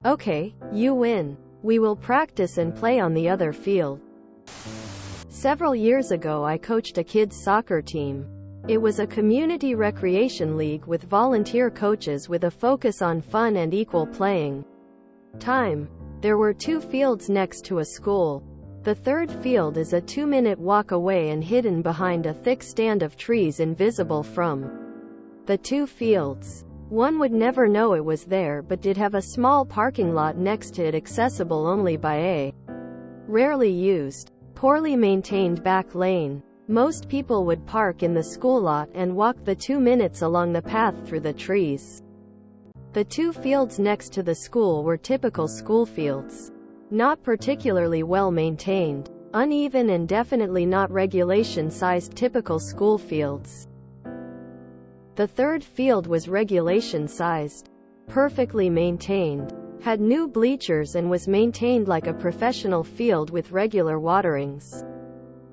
Okay, you win. We will practice and play on the other field. Several years ago I coached a kids' soccer team. It was a community recreation league with volunteer coaches with a focus on fun and equal playing time. There were 2 fields next to a school. The third field is a 2-minute walk away and hidden behind a thick stand of trees invisible from the 2 fields. One would never know it was there but did have a small parking lot next to it accessible only by a rarely used, poorly maintained back lane. Most people would park in the school lot and walk the 2 minutes along the path through the trees. The 2 fields next to the school were typical school fields. Not particularly well maintained, uneven and definitely not regulation-sized typical school fields. The third field was regulation-sized, perfectly maintained, had new bleachers and was maintained like a professional field with regular waterings,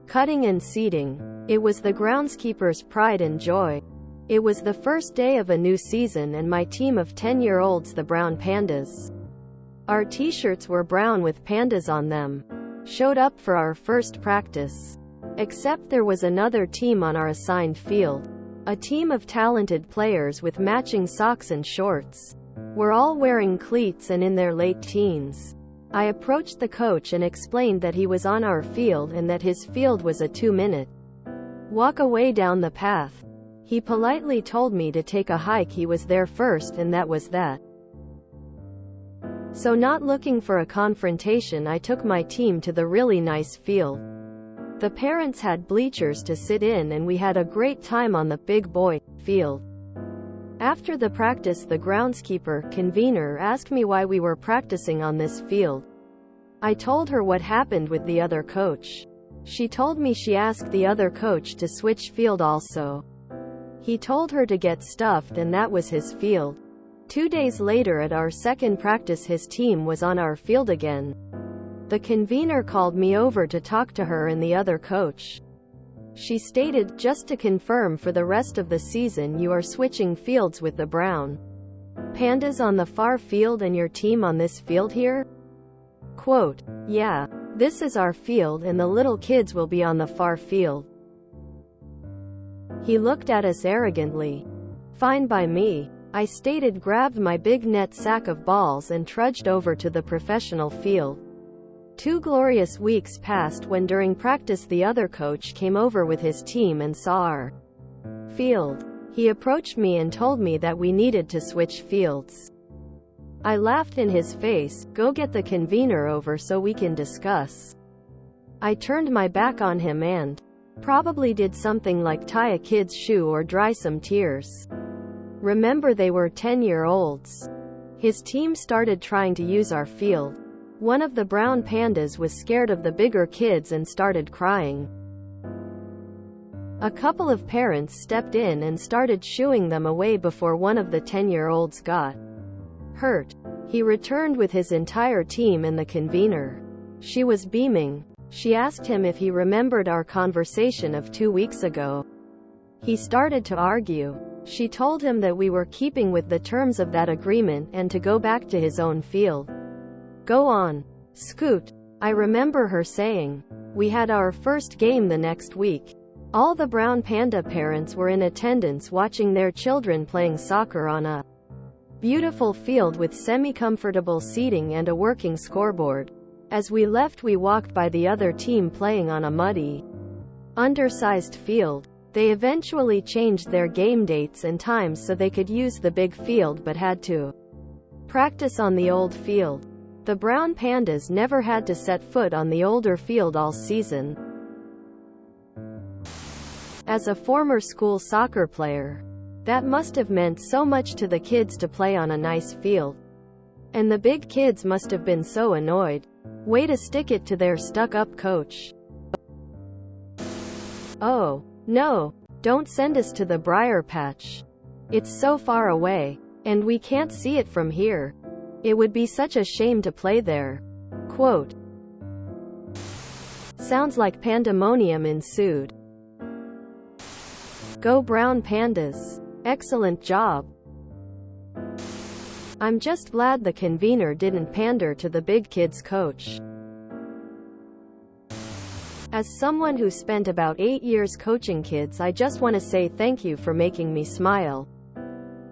cutting and seeding. It was the groundskeeper's pride and joy. It was the first day of a new season and my team of 10-year-olds, the Brown Pandas. Our t-shirts were brown with pandas on them. Showed up for our first practice. Except there was another team on our assigned field. A team of talented players with matching socks and shorts. Were all wearing cleats and in their late teens. I approached the coach and explained that he was on our field and that his field was a 2-minute walk away down the path. He politely told me to take a hike. He was there first and that was that. So not looking for a confrontation, I took my team to the really nice field. The parents had bleachers to sit in and we had a great time on the big boy field. After the practice, the groundskeeper convener asked me why we were practicing on this field. I told her what happened with the other coach. She told me she asked the other coach to switch field also. He told her to get stuffed and that was his field. 2 days later at our second practice his team was on our field again. The convener called me over to talk to her and the other coach. She stated, just to confirm, for the rest of the season you are switching fields with the Brown Pandas on the far field and your team on this field here? Quote, yeah, this is our field and the little kids will be on the far field. He looked at us arrogantly. Fine by me, I stated, grabbed my big net sack of balls and trudged over to the professional field. 2 glorious weeks passed when during practice the other coach came over with his team and saw our field. He approached me and told me that we needed to switch fields. I laughed in his face, go get the convener over so we can discuss. I turned my back on him and probably did something like tie a kid's shoe or dry some tears. Remember, they were 10-year-olds. His team started trying to use our field. One of the Brown Pandas was scared of the bigger kids and started crying. A couple of parents stepped in and started shooing them away before one of the 10-year-olds got hurt. He returned with his entire team and the convener. She was beaming. She asked him if he remembered our conversation of 2 weeks ago. He started to argue. She told him that we were keeping with the terms of that agreement and to go back to his own field. Go on, Scoot. I remember her saying. We had our first game the next week. All the Brown Panda parents were in attendance watching their children playing soccer on a beautiful field with semi-comfortable seating and a working scoreboard. As we left, we walked by the other team playing on a muddy, undersized field. They eventually changed their game dates and times so they could use the big field but had to practice on the old field. The Brown Pandas never had to set foot on the older field all season. As a former school soccer player, that must have meant so much to the kids to play on a nice field. And the big kids must have been so annoyed. Way to stick it to their stuck-up coach. Oh, no, don't send us to the briar patch. It's so far away, and we can't see it from here. It would be such a shame to play there. Quote. Sounds like pandemonium ensued. Go Brown Pandas. Excellent job. I'm just glad the convener didn't pander to the big kids coach. As someone who spent about 8 years coaching kids, I just want to say thank you for making me smile.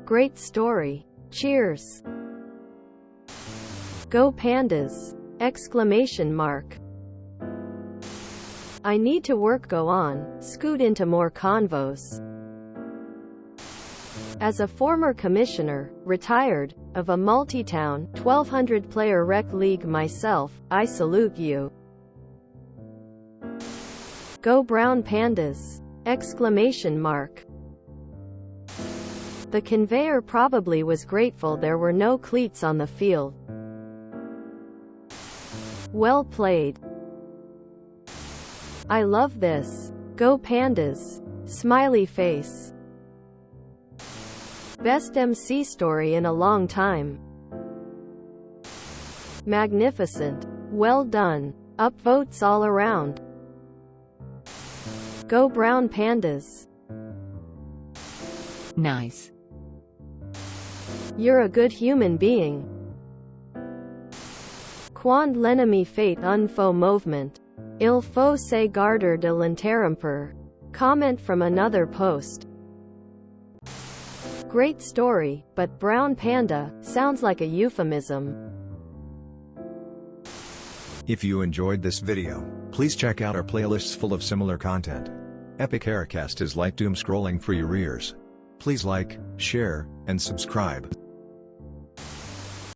Great story. Cheers. Go Pandas! Exclamation mark. I need to work. Go on, scoot into more convos. As a former commissioner, retired, of a multi-town, 1,200-player rec league myself, I salute you. Go Brown Pandas! Exclamation mark. The conveyor probably was grateful there were no cleats on the field. Well played. I love this. Go Pandas! Smiley face. Best MC story in a long time. Magnificent. Well done. Upvotes all around. Go Brown Pandas! Nice. You're a good human being. Quand l'ennemi fait un faux mouvement, il faut se garder de l'interrompre. Comment from another post. Great story, but brown panda sounds like a euphemism. If you enjoyed this video, please check out our playlists full of similar content. Epic Haircast is like doom scrolling for your ears. Please like, share, and subscribe.